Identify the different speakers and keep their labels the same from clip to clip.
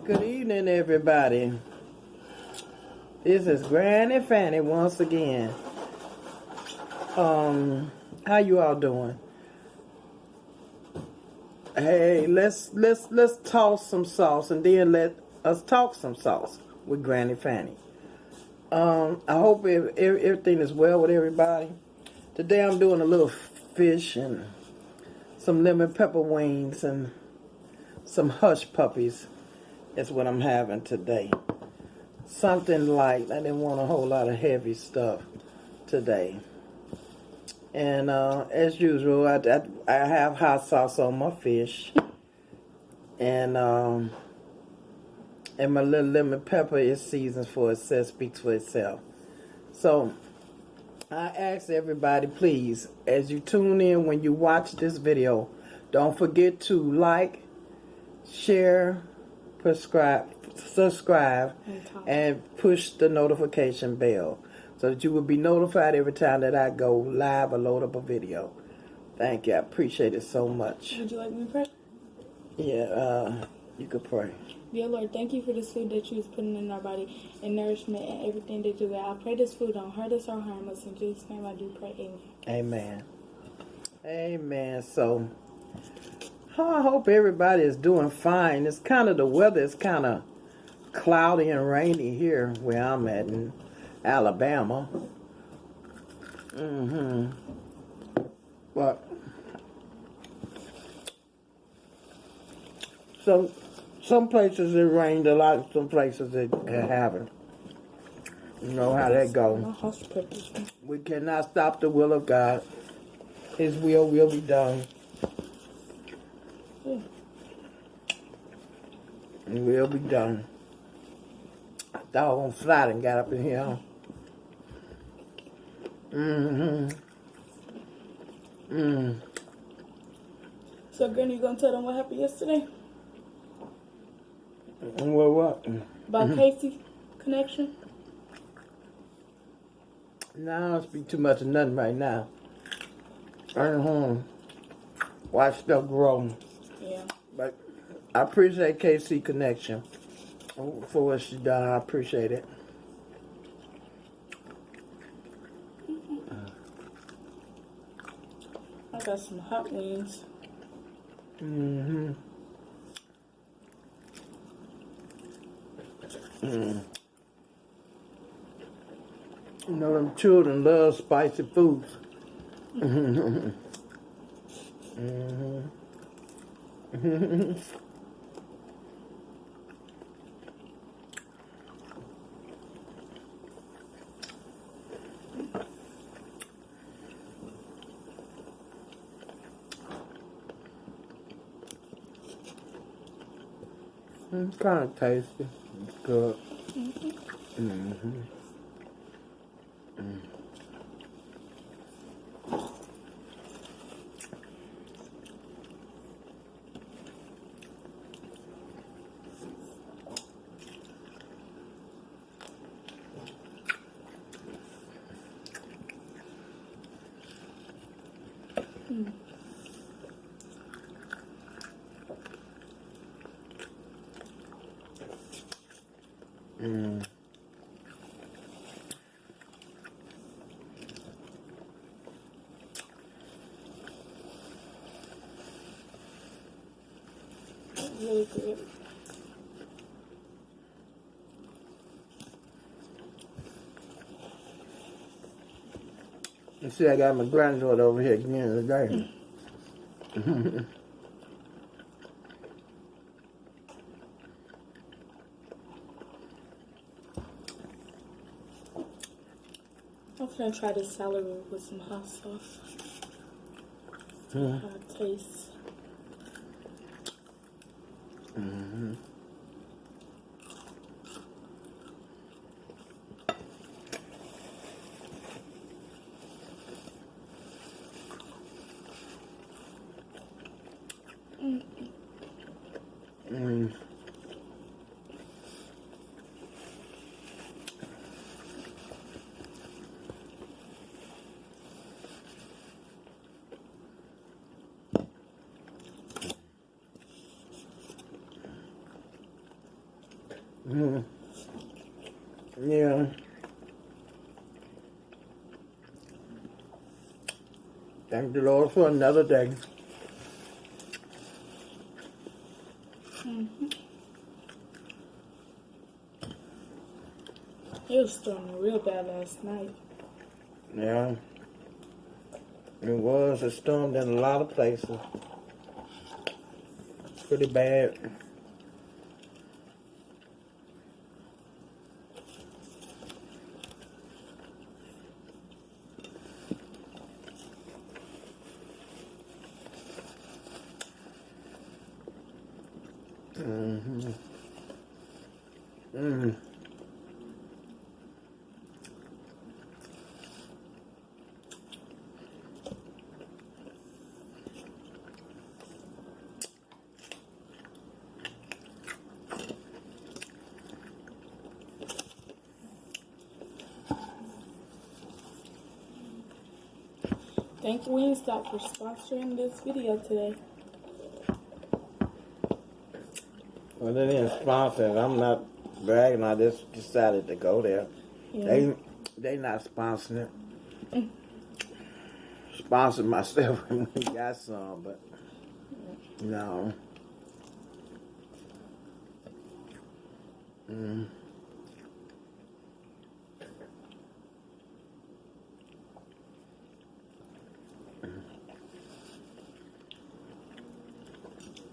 Speaker 1: Good evening, everybody. This is Granny Fanny once again. How you all doing? Hey, let's toss some sauce and then let us talk some sauce with Granny Fanny. I hope everything is well with everybody. Today I'm doing a little fish and some lemon pepper wings and some hush puppies. That's what I'm having today. Something light. I didn't want a whole lot of heavy stuff today. And as usual, I have hot sauce on my fish. And my little lemon pepper is seasoned for itself, speaks for itself. So I ask everybody, please, as you tune in, when you watch this video, don't forget to like, share, subscribe, and push the notification bell so that you will be notified every time that I go live or load up a video. Thank you. I appreciate it so much.
Speaker 2: Would you like me to pray?
Speaker 1: Yeah, you could pray.
Speaker 2: Dear Lord, thank you for this food that you is putting in our body and nourishment and everything that you got. I pray this food don't hurt us or harm us. In Jesus' name I do pray. Amen.
Speaker 1: Amen. Amen. So I hope everybody is doing fine. It's kind of, the weather is kind of cloudy and rainy here where I'm at in Alabama. But some places it rained a lot, some places it haven't. You know how that goes. We cannot stop the will of God. His will be done. It will be done. I thought I was gonna slide and got up in here.
Speaker 2: So, Granny, you gonna tell them what happened yesterday?
Speaker 1: Well, what?
Speaker 2: About Casey connection?
Speaker 1: No, I don't speak too much of nothing right now. Watch stuff grow.
Speaker 2: Yeah.
Speaker 1: But I appreciate KC Connection for what she done. I appreciate it.
Speaker 2: I got some hot wings.
Speaker 1: You know, them children love spicy foods. It's kind of tasty. It's good.
Speaker 2: Really good.
Speaker 1: You see, I got my granddaughter over here again today.
Speaker 2: I'm gonna try this celery with some hot sauce. How it tastes.
Speaker 1: Mm. Yeah. Thank the Lord for another day.
Speaker 2: Mm-hmm. It was storming real bad last night.
Speaker 1: Yeah. It was. It stormed in a lot of places. Pretty bad. Mm-hmm. Mm.
Speaker 2: Thank Wingstop for sponsoring this video today.
Speaker 1: Well, they didn't sponsor it. I'm not bragging. I just decided to go there.
Speaker 2: Yeah.
Speaker 1: They not sponsoring it. Sponsored myself when we got some, but no. Mm.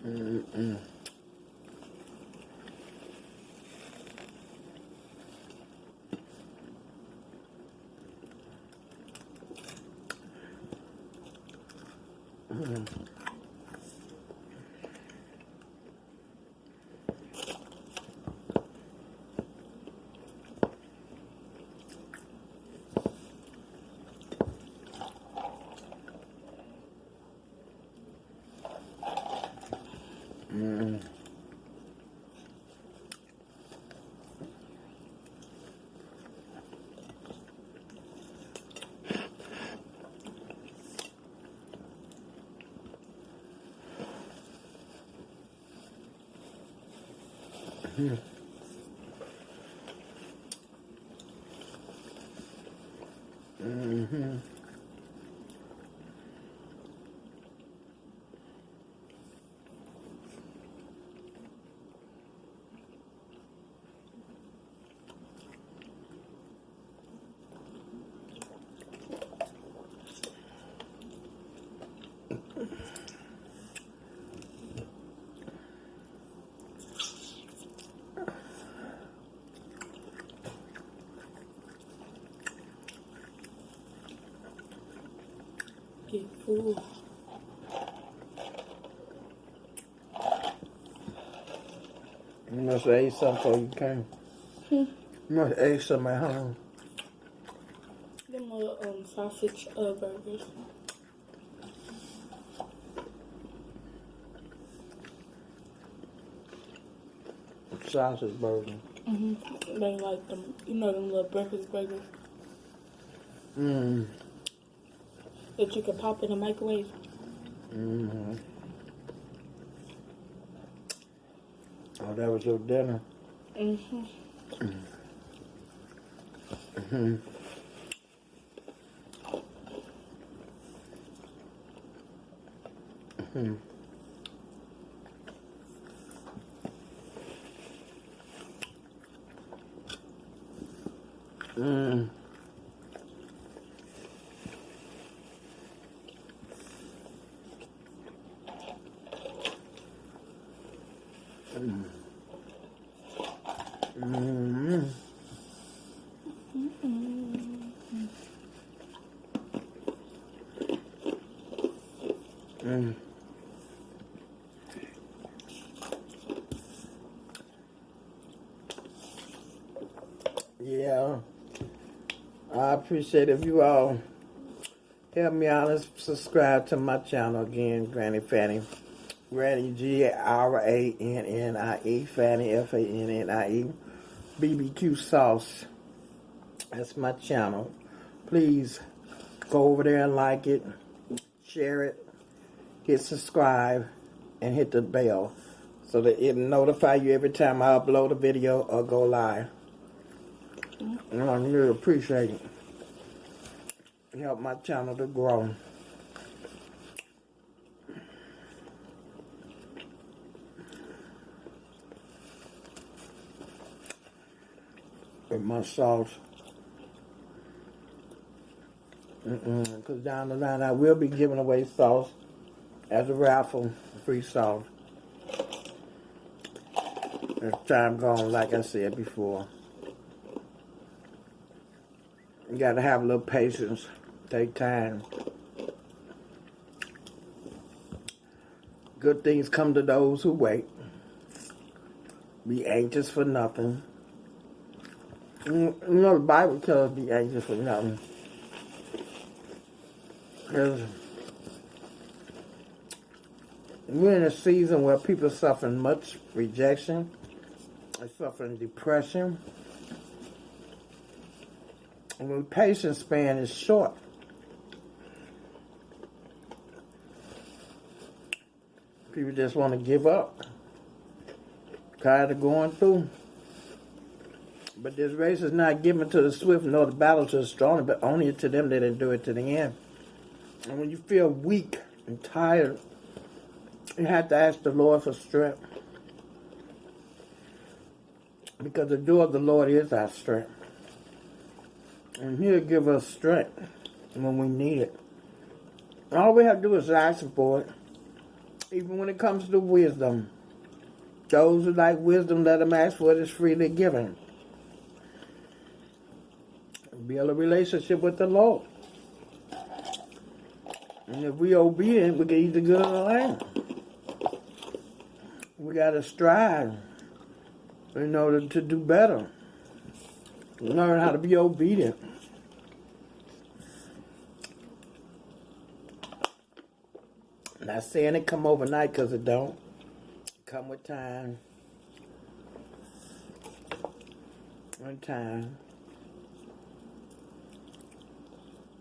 Speaker 1: Mm-mm. Mm. Mm. Mm. Mm-hmm.
Speaker 2: Get food.
Speaker 1: You must have ate something before you came. You must have ate something at home.
Speaker 2: Them little sausage burgers.
Speaker 1: Sausage burger.
Speaker 2: Mm-hmm. They like them, you know, them little breakfast burgers
Speaker 1: Mm.
Speaker 2: that you can pop in the microwave.
Speaker 1: Mm-hmm. Oh, that was your dinner.
Speaker 2: Mm-hmm.
Speaker 1: Mm-hmm. Mm-hmm. Mm. Mm. Mm. Mm. Yeah, I appreciate if you all help me out and subscribe to my channel again, Granny Fannie. Granny Grannie, Fannie Fannie, BBQ sauce. That's my channel. Please go over there and like it, share it, hit subscribe, and hit the bell so that it'll notify you every time I upload a video or go live. And I really appreciate it. It help my channel to grow. With my sauce. Because down the line I will be giving away sauce as a raffle, free sauce. As time gone, like I said before. You gotta have a little patience. Take time. Good things come to those who wait. Be anxious for nothing. You know, the Bible tells us be anxious for nothing. Because we're in a season where people are suffering much rejection. They're suffering depression. And the patience span is short. People just want to give up. Tired of going through. But this race is not given to the swift nor the battle to the strong, but only to them that endure it to the end. And when you feel weak and tired, you have to ask the Lord for strength. Because the joy of the Lord is our strength. And He'll give us strength when we need it. All we have to do is ask for it. Even when it comes to wisdom. Those who like wisdom, let them ask for it. It's freely given. Build a relationship with the Lord. And if we obedient, we can eat the good of the land. We got to strive in order to do better. Learn how to be obedient. Not saying it come overnight, because it don't. Come with time. One time.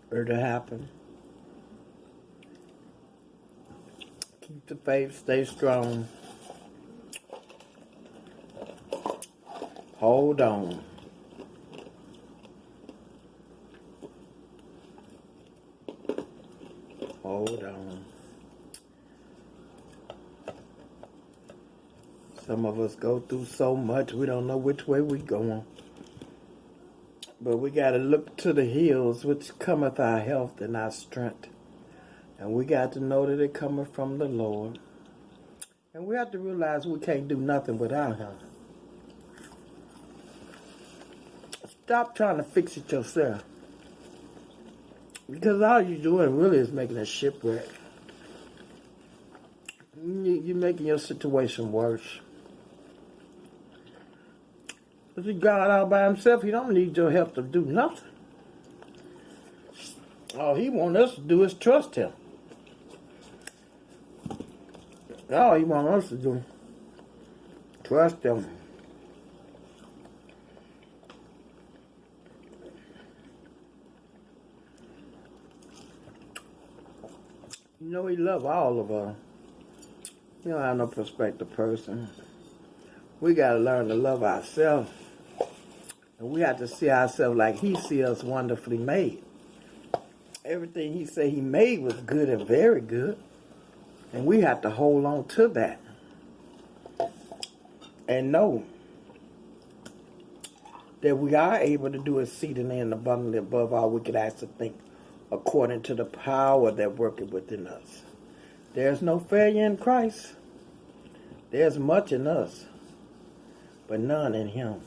Speaker 1: For it to happen. Keep the faith, stay strong. Hold on. Hold on. Some of us go through so much, we don't know which way we're going. But we got to look to the hills, which cometh our health and our strength. And we got to know that it cometh from the Lord. And we have to realize we can't do nothing without Him. Stop trying to fix it yourself. Because all you're doing really is making a shipwreck. You're making your situation worse. But see, God all by Himself, He don't need your help to do nothing. All He wants us to do is trust Him. All He wants us to do, trust Him. You know, He loves all of us. You don't have no prospective person. We got to learn to love ourselves. And we have to see ourselves like He sees us wonderfully made. Everything He said He made was good and very good. And we have to hold on to that. And know that we are able to do exceedingly and abundantly above all we could ask to think, according to the power that worketh within us. There's no failure in Christ. There's much in us, but none in Him.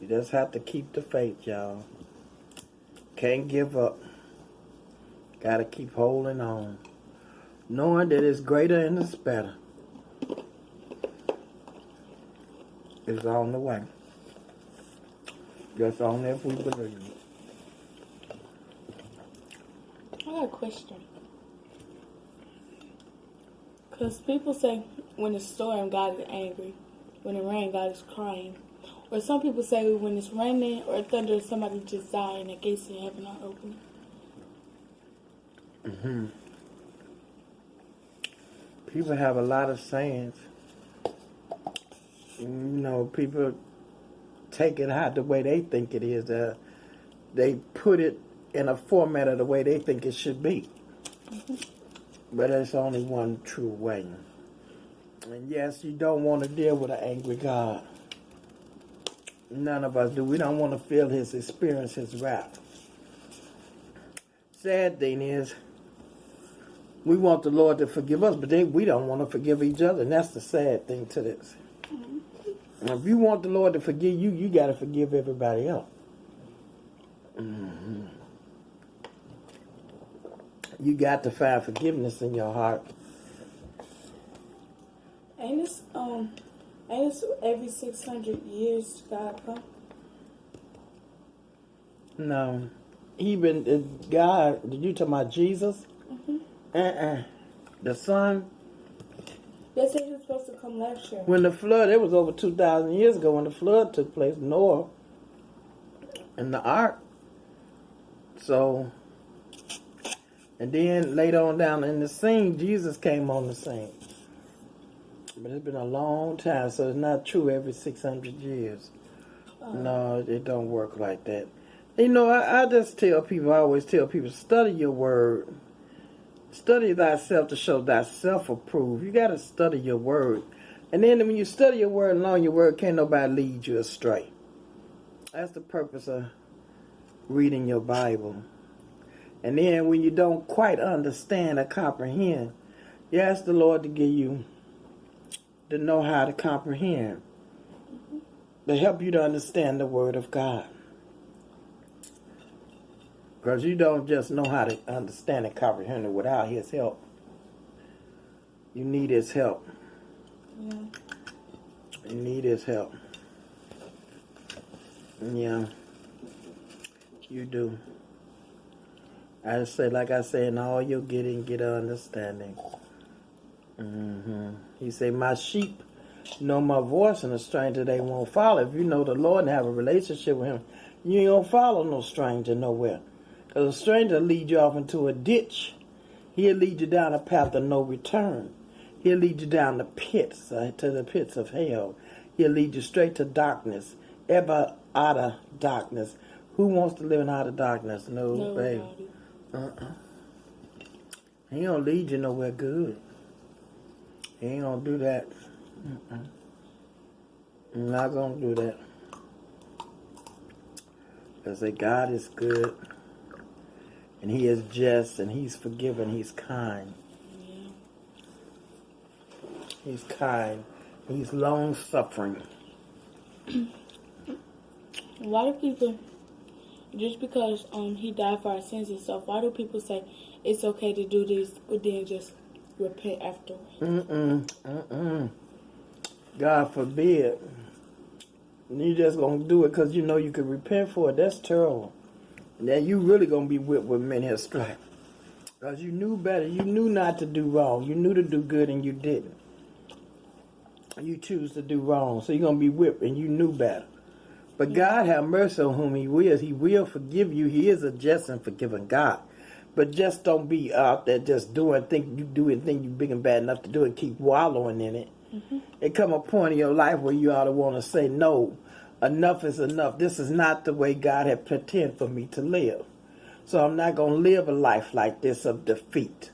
Speaker 1: You just have to keep the faith, y'all. Can't give up. Got to keep holding on. Knowing that it's greater and it's better. It's on the way. Just only if we believe it.
Speaker 2: I got a question. Because people say when it's storm, God is angry. When it rains, God is crying. Or some people say when it's raining or thunder, somebody just died and the gates of heaven are open.
Speaker 1: People have a lot of sayings. People take it out the way they think it is. They put it in a format of the way they think it should be. But there's only one true way. And yes, you don't want to deal with an angry God. None of us do. We don't want to feel his experience, his wrath. Sad thing is, we want the Lord to forgive us, but then we don't want to forgive each other. And that's the sad thing to this. And if you want the Lord to forgive you, you got to forgive everybody else. You got to find forgiveness in your heart.
Speaker 2: Ain't this every 600 years God come?
Speaker 1: No. Even God, did you talk about Jesus? The Son?
Speaker 2: They said he was supposed to come last year.
Speaker 1: When the flood, it was over 2,000 years ago when the flood took place, Noah and the ark. So, and then later on down in the scene, Jesus came on the scene. But it's been a long time, so it's not true every 600 years. No, it don't work like that. I just tell people, I always tell people, study your word. Study thyself to show thyself approved. You got to study your word. And then when you study your word and learn your word, can't nobody lead you astray. That's the purpose of reading your Bible. And then when you don't quite understand or comprehend, you ask the Lord to give you to know how to comprehend, to help you to understand the word of God. Because you don't just know how to understand and comprehend it without his help. You need his help.
Speaker 2: Yeah.
Speaker 1: You need his help. Yeah. You do. I say, like I say, in all you're getting, get an understanding. He say, my sheep know my voice, and a stranger they won't follow. If you know the Lord and have a relationship with him, you ain't gonna follow no stranger nowhere. Because a stranger will lead you off into a ditch. He'll lead you down a path of no return. He'll lead you down the pits, to the pits of hell. He'll lead you straight to darkness, ever out of darkness. Who wants to live in outer darkness? No, baby. He don't lead you nowhere good. He ain't gonna do that. I'm not gonna do that. Because God is good, and he is just, and he's forgiving, he's kind.
Speaker 2: Yeah.
Speaker 1: He's kind. He's long-suffering.
Speaker 2: A lot of people, just because he died for our sins and stuff, why do people say it's okay to do this, but then just repent afterwards?
Speaker 1: God forbid. You just gonna do it because you know you can repent for it. That's terrible. And then you really gonna be whipped with many a stripe. Because you knew better. You knew not to do wrong. You knew to do good and you didn't. You choose to do wrong. So you're gonna be whipped and you knew better. But God have mercy on whom he will. He will forgive you. He is a just and forgiving God. But just don't be out there just doing things you do and think you're big and bad enough to do and keep wallowing in it. It come a point in your life where you ought to want to say, no, enough is enough. This is not the way God had planned for me to live. So I'm not going to live a life like this of defeat.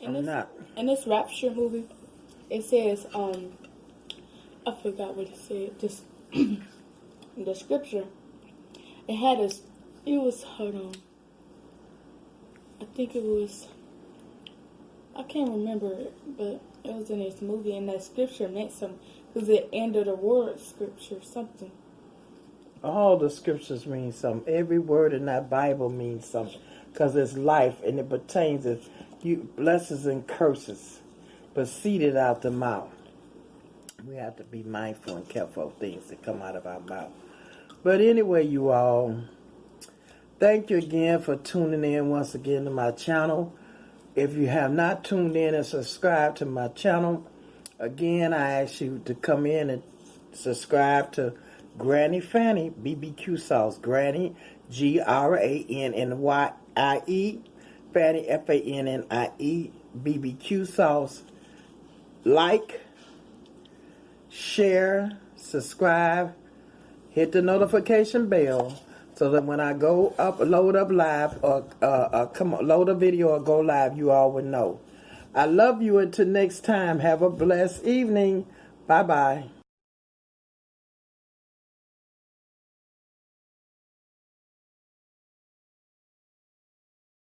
Speaker 1: I'm not.
Speaker 2: In this Rapture movie, it says, I forgot what it said, just the scripture. Hold on. I think it was, I can't remember it, but it was in this movie, and that scripture meant something. It was the end of the world scripture, something.
Speaker 1: All the scriptures mean something. Every word in that Bible means something. Because it's life, and it pertains to you, blessings and curses proceeded out the mouth. We have to be mindful and careful of things that come out of our mouth. But anyway, you all, thank you again for tuning in once again to my channel. If you have not tuned in and subscribed to my channel, again, I ask you to come in and subscribe to Granny Fannie BBQ Sauce. Granny, Grannie, Fannie, Fannie, BBQ Sauce. Like, share, subscribe, hit the notification bell so that when I go load up live or load a video or go live, you all will know. I love you. Until next time, have a blessed evening. Bye-bye.